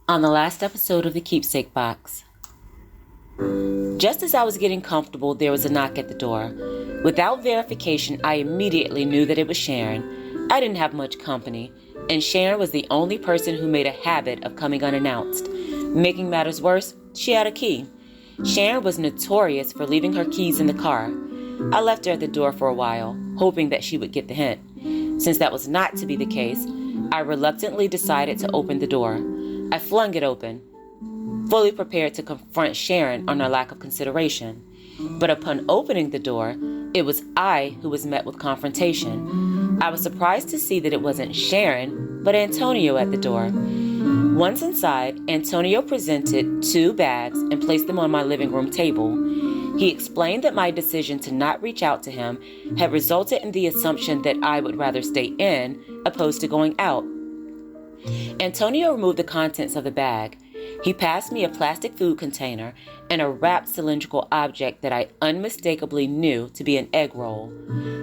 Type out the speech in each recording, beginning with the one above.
On the last episode of the Keepsake box. Just as I was getting comfortable, there was a knock at the door. Without verification, I immediately knew that it was Sharon. I didn't have much company, and Sharon was the only person who made a habit of coming unannounced. Making matters worse, she had a key. Sharon was notorious for leaving her keys in the car. I left her at the door for a while, hoping that she would get the hint. Since that was not to be the case, I reluctantly decided to open the door. I flung it open, fully prepared to confront Sharon on her lack of consideration. But upon opening the door, it was I who was met with confrontation. I was surprised to see that it wasn't Sharon, but Antonio at the door. Once inside, Antonio presented 2 bags and placed them on my living room table. He explained that my decision to not reach out to him had resulted in the assumption that I would rather stay in opposed to going out. Antonio removed the contents of the bag. He passed me a plastic food container and a wrapped cylindrical object that I unmistakably knew to be an egg roll.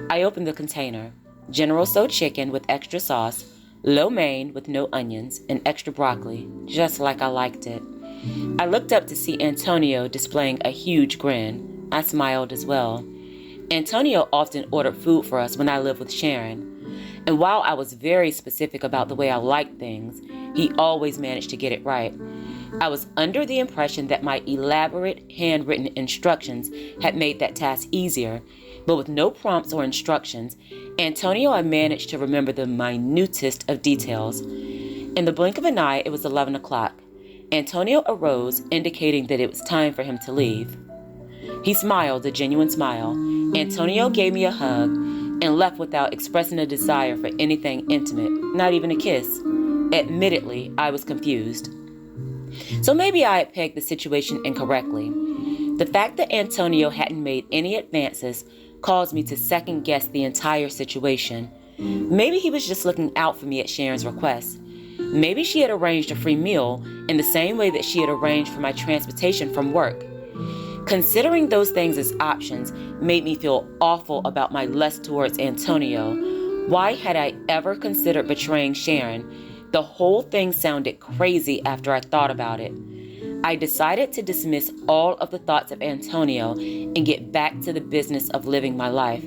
I opened the container. General Tso chicken with extra sauce, lo mein with no onions, and extra broccoli, just like I liked it. I looked up to see Antonio displaying a huge grin. I smiled as well. Antonio often ordered food for us when I lived with Sharon. And while I was very specific about the way I liked things, he always managed to get it right. I was under the impression that my elaborate handwritten instructions had made that task easier, but with no prompts or instructions, Antonio had managed to remember the minutest of details. In the blink of an eye, it was 11 o'clock. Antonio arose, indicating that it was time for him to leave. He smiled, a genuine smile. Antonio gave me a hug and left without expressing a desire for anything intimate, not even a kiss. Admittedly, I was confused. So maybe I had pegged the situation incorrectly. The fact that Antonio hadn't made any advances caused me to second-guess the entire situation. Maybe he was just looking out for me at Sharon's request. Maybe she had arranged a free meal in the same way that she had arranged for my transportation from work. Considering those things as options made me feel awful about my lust towards Antonio. Why had I ever considered betraying Sharon? The whole thing sounded crazy after I thought about it. I decided to dismiss all of the thoughts of Antonio and get back to the business of living my life.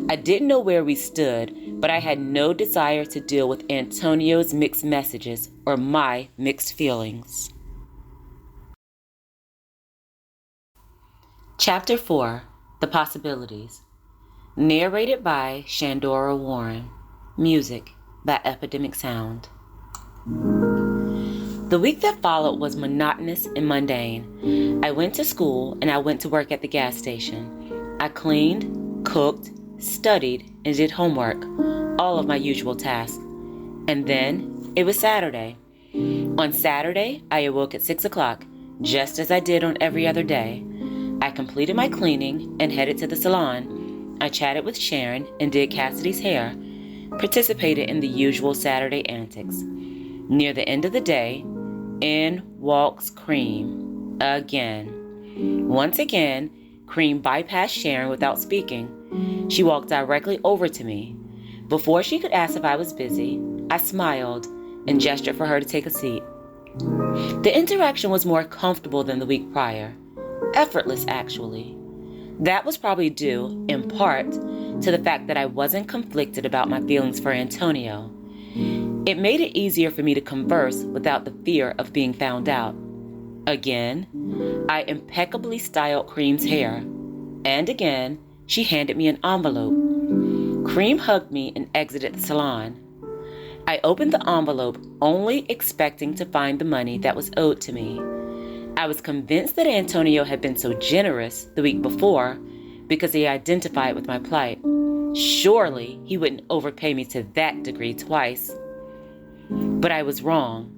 I didn't know where we stood, but I had no desire to deal with Antonio's mixed messages or my mixed feelings. Chapter 4, The Possibilities. Narrated by Shandora Warren. Music by Epidemic Sound. The week that followed was monotonous and mundane. I went to school and I went to work at the gas station. I cleaned, cooked, studied, and did homework, all of my usual tasks. And then it was Saturday. On Saturday, I awoke at 6 o'clock, just as I did on every other day. I completed my cleaning and headed to the salon. I chatted with Sharon and did Cassidy's hair, participated in the usual Saturday antics. Near the end of the day, in walks Cream again. Once again, Cream bypassed Sharon without speaking. She walked directly over to me. Before she could ask if I was busy, I smiled and gestured for her to take a seat. The interaction was more comfortable than the week prior. Effortless, actually. That was probably due, in part, to the fact that I wasn't conflicted about my feelings for Antonio. It made it easier for me to converse without the fear of being found out. Again, I impeccably styled Cream's hair. And again, she handed me an envelope. Cream hugged me and exited the salon. I opened the envelope only expecting to find the money that was owed to me. I was convinced that Antonio had been so generous the week before because he identified with my plight. Surely he wouldn't overpay me to that degree twice. But I was wrong.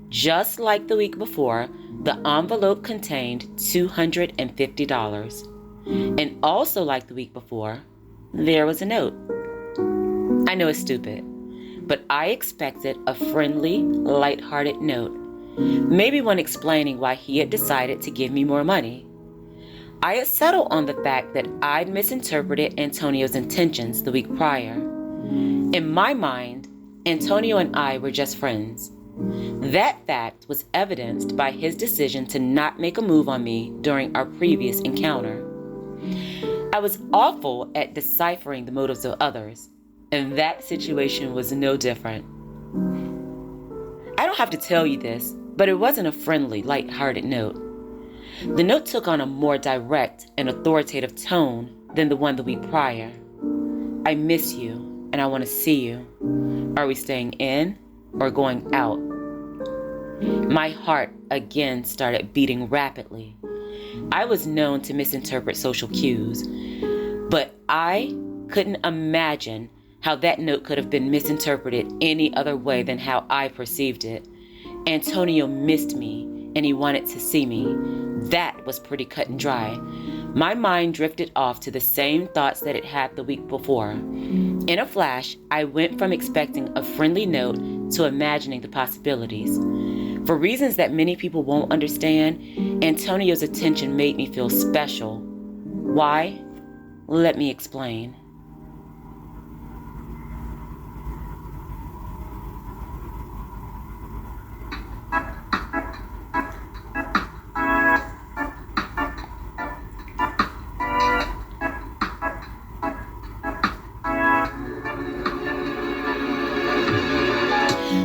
Just like the week before, the envelope contained $250. And also like the week before, there was a note. I know it's stupid, but I expected a friendly, lighthearted note. Maybe one explaining why he had decided to give me more money. I had settled on the fact that I'd misinterpreted Antonio's intentions the week prior. In my mind, Antonio and I were just friends. That fact was evidenced by his decision to not make a move on me during our previous encounter. I was awful at deciphering the motives of others, and that situation was no different. I don't have to tell you this, but it wasn't a friendly, light-hearted note. The note took on a more direct and authoritative tone than the one the week prior. I miss you, and I want to see you. Are we staying in or going out? My heart again started beating rapidly. I was known to misinterpret social cues, but I couldn't imagine how that note could have been misinterpreted any other way than how I perceived it. Antonio missed me, and he wanted to see me. That was pretty cut and dry. My mind drifted off to the same thoughts that it had the week before. In a flash, I went from expecting a friendly note to imagining the possibilities. For reasons that many people won't understand, Antonio's attention made me feel special. Why? Let me explain.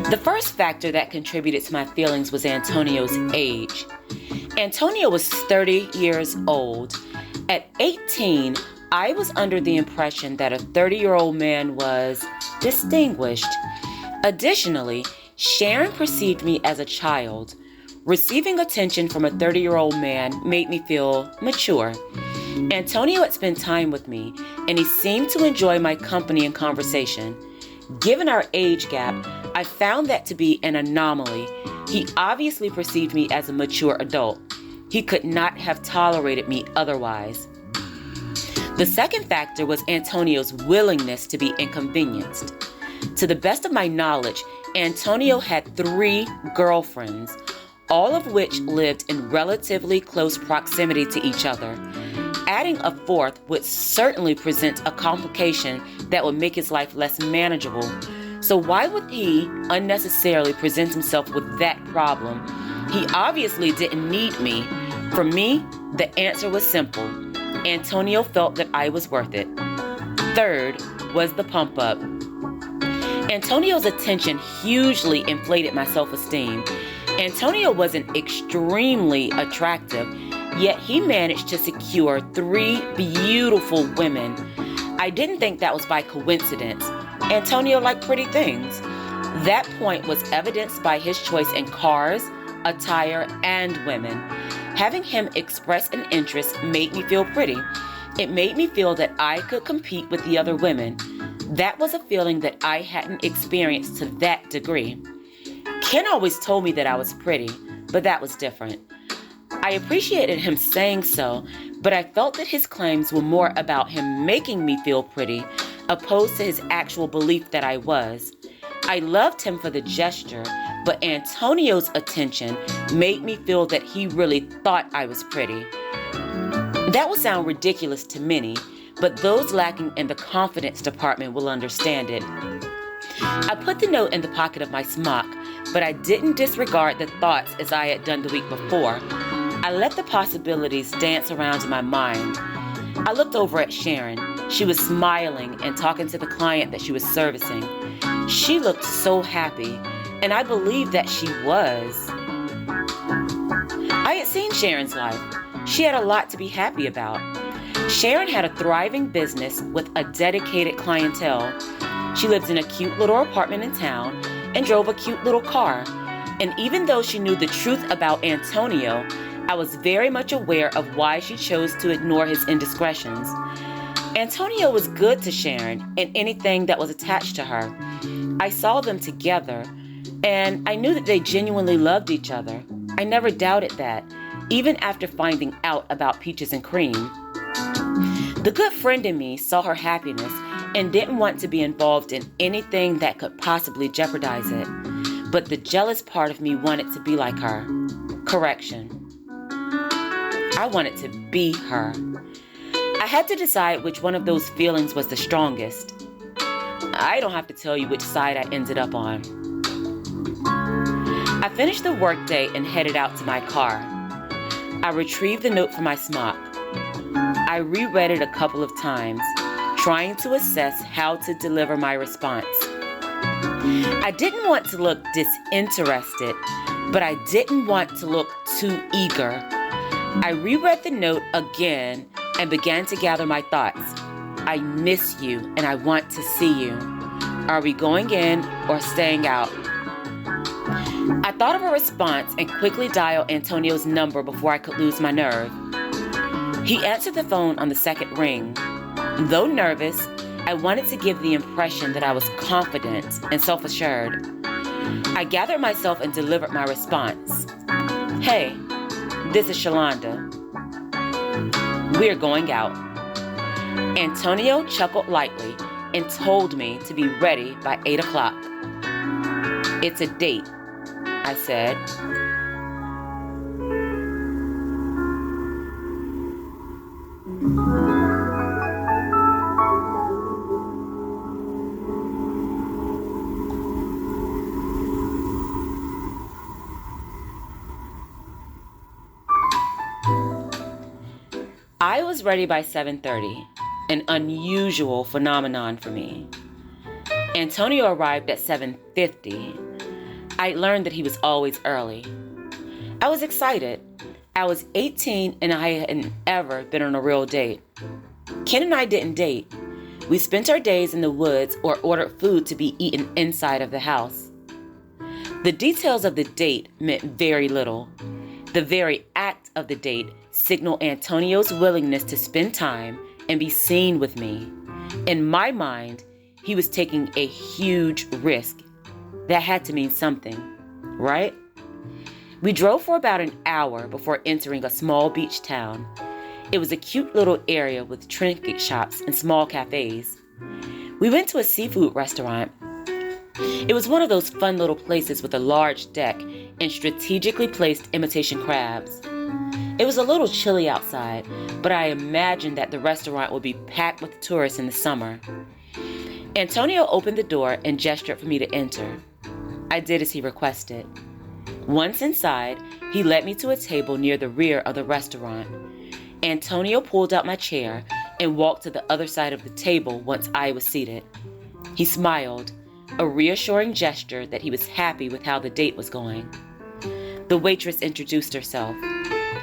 The first factor that contributed to my feelings was Antonio's age. Antonio was 30 years old. At 18, I was under the impression that a 30-year-old man was distinguished. Additionally, Sharon perceived me as a child. Receiving attention from a 30-year-old man made me feel mature. Antonio had spent time with me, and he seemed to enjoy my company and conversation. Given our age gap, I found that to be an anomaly. He obviously perceived me as a mature adult. He could not have tolerated me otherwise. The second factor was Antonio's willingness to be inconvenienced. To the best of my knowledge, Antonio had 3 girlfriends, all of which lived in relatively close proximity to each other. Adding a 4th would certainly present a complication that would make his life less manageable. So why would he unnecessarily present himself with that problem? He obviously didn't need me. For me, the answer was simple. Antonio felt that I was worth it. Third was the pump up. Antonio's attention hugely inflated my self-esteem. Antonio wasn't extremely attractive, yet he managed to secure 3 beautiful women. I didn't think that was by coincidence. Antonio liked pretty things. That point was evidenced by his choice in cars, attire, and women. Having him express an interest made me feel pretty. It made me feel that I could compete with the other women. That was a feeling that I hadn't experienced to that degree. Ken always told me that I was pretty, but that was different. I appreciated him saying so, but I felt that his claims were more about him making me feel pretty, opposed to his actual belief that I was. I loved him for the gesture, but Antonio's attention made me feel that he really thought I was pretty. That will sound ridiculous to many, but those lacking in the confidence department will understand it. I put the note in the pocket of my smock, but I didn't disregard the thoughts as I had done the week before. I let the possibilities dance around in my mind. I looked over at Sharon. She was smiling and talking to the client that she was servicing. She looked so happy, and I believed that she was. I had seen Sharon's life. She had a lot to be happy about. Sharon had a thriving business with a dedicated clientele. She lived in a cute little apartment in town and drove a cute little car. And even though she knew the truth about Antonio, I was very much aware of why she chose to ignore his indiscretions. Antonio was good to Sharon and anything that was attached to her. I saw them together, and I knew that they genuinely loved each other. I never doubted that, even after finding out about Peaches and Cream. The good friend in me saw her happiness and didn't want to be involved in anything that could possibly jeopardize it. But the jealous part of me wanted to be like her. Correction. I wanted to be her. I had to decide which one of those feelings was the strongest. I don't have to tell you which side I ended up on. finished the workday and headed out to my car. I retrieved the note from my smock. I reread it a couple of times, trying to assess how to deliver my response. I didn't want to look disinterested, but I didn't want to look too eager. I reread the note again and began to gather my thoughts. I miss you and I want to see you. Are we going in or staying out? I thought of a response and quickly dialed Antonio's number before I could lose my nerve. He answered the phone on the second ring. Though nervous, I wanted to give the impression that I was confident and self-assured. I gathered myself and delivered my response. Hey, this is Shelonda. We're going out. Antonio chuckled lightly and told me to be ready by 8 o'clock. It's a date, I said. I was ready by 7:30, an unusual phenomenon for me. Antonio arrived at 7:50. I learned that he was always early. I was excited. I was 18 and I hadn't ever been on a real date. Ken and I didn't date. We spent our days in the woods or ordered food to be eaten inside of the house. The details of the date meant very little. The very act of the date signaled Antonio's willingness to spend time and be seen with me. In my mind, he was taking a huge risk. That had to mean something, right? We drove for about an hour before entering a small beach town. It was a cute little area with trinket shops and small cafes. We went to a seafood restaurant. It was one of those fun little places with a large deck and strategically placed imitation crabs. It was a little chilly outside, but I imagined that the restaurant would be packed with tourists in the summer. Antonio opened the door and gestured for me to enter. I did as he requested. Once inside, he led me to a table near the rear of the restaurant. Antonio pulled out my chair and walked to the other side of the table once I was seated. He smiled, a reassuring gesture that he was happy with how the date was going. The waitress introduced herself.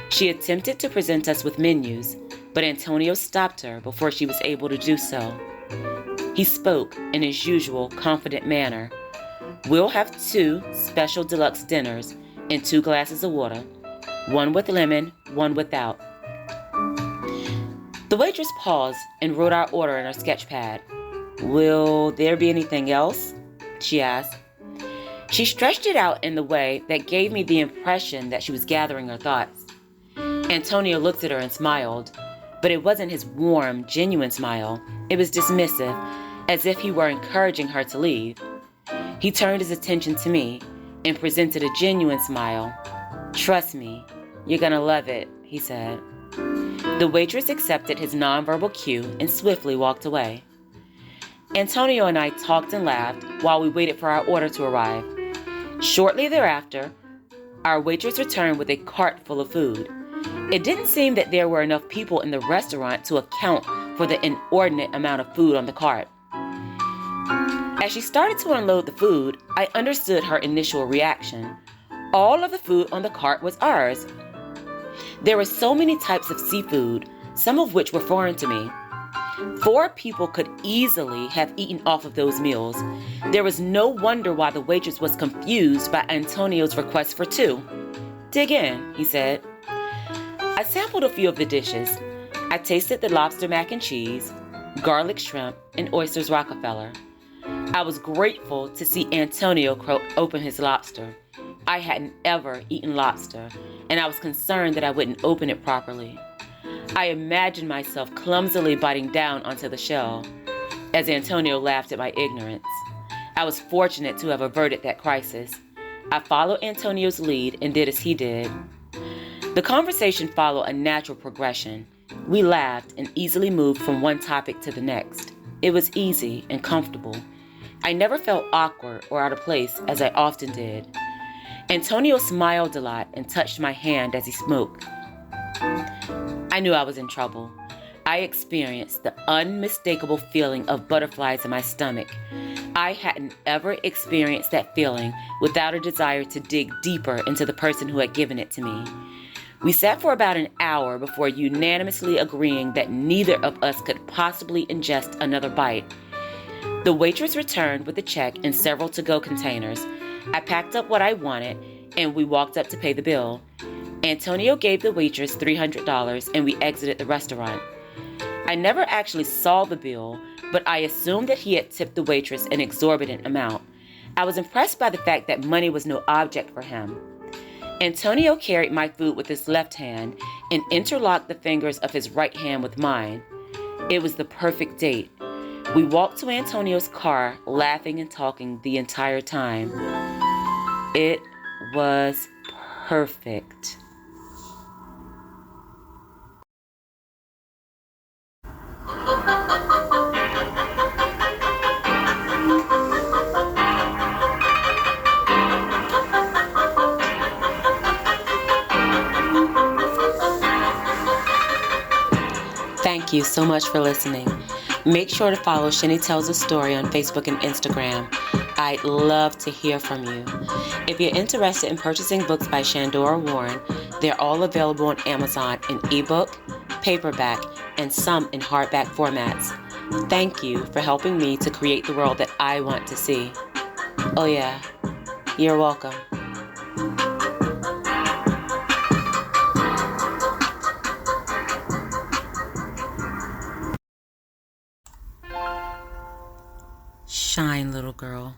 She attempted to present us with menus, but Antonio stopped her before she was able to do so. He spoke in his usual confident manner. We'll have 2 special deluxe dinners and 2 glasses of water, one with lemon, one without. The waitress paused and wrote our order in her sketch pad. Will there be anything else? She asked. She stretched it out in the way that gave me the impression that she was gathering her thoughts. Antonio looked at her and smiled, but it wasn't his warm, genuine smile. It was dismissive, as if he were encouraging her to leave. He turned his attention to me and presented a genuine smile. Trust me, you're gonna love it, he said. The waitress accepted his nonverbal cue and swiftly walked away. Antonio and I talked and laughed while we waited for our order to arrive. Shortly thereafter, our waitress returned with a cart full of food. It didn't seem that there were enough people in the restaurant to account for the inordinate amount of food on the cart. As she started to unload the food, I understood her initial reaction. All of the food on the cart was ours. There were so many types of seafood, some of which were foreign to me. 4 people could easily have eaten off of those meals. There was no wonder why the waitress was confused by Antonio's request for 2. Dig in, he said. I sampled a few of the dishes. I tasted the lobster mac and cheese, garlic shrimp, and oysters Rockefeller. I was grateful to see Antonio open his lobster. I hadn't ever eaten lobster, and I was concerned that I wouldn't open it properly. I imagined myself clumsily biting down onto the shell, as Antonio laughed at my ignorance. I was fortunate to have averted that crisis. I followed Antonio's lead and did as he did. The conversation followed a natural progression. We laughed and easily moved from one topic to the next. It was easy and comfortable. I never felt awkward or out of place as I often did. Antonio smiled a lot and touched my hand as he smoked. I knew I was in trouble. I experienced the unmistakable feeling of butterflies in my stomach. I hadn't ever experienced that feeling without a desire to dig deeper into the person who had given it to me. We sat for about an hour before unanimously agreeing that neither of us could possibly ingest another bite. The waitress returned with a check and several to-go containers. I packed up what I wanted, and we walked up to pay the bill. Antonio gave the waitress $300, and we exited the restaurant. I never actually saw the bill, but I assumed that he had tipped the waitress an exorbitant amount. I was impressed by the fact that money was no object for him. Antonio carried my food with his left hand and interlocked the fingers of his right hand with mine. It was the perfect date. We walked to Antonio's car, laughing and talking the entire time. It was perfect. Thank you so much for listening. Make sure to follow Shenny Tells a Story on Facebook and Instagram. I'd love to hear from you. If you're interested in purchasing books by Shandora Warren, they're all available on Amazon in ebook, paperback, and some in hardback formats. Thank you for helping me to create the world that I want to see. Oh yeah, you're welcome. Shine, little girl.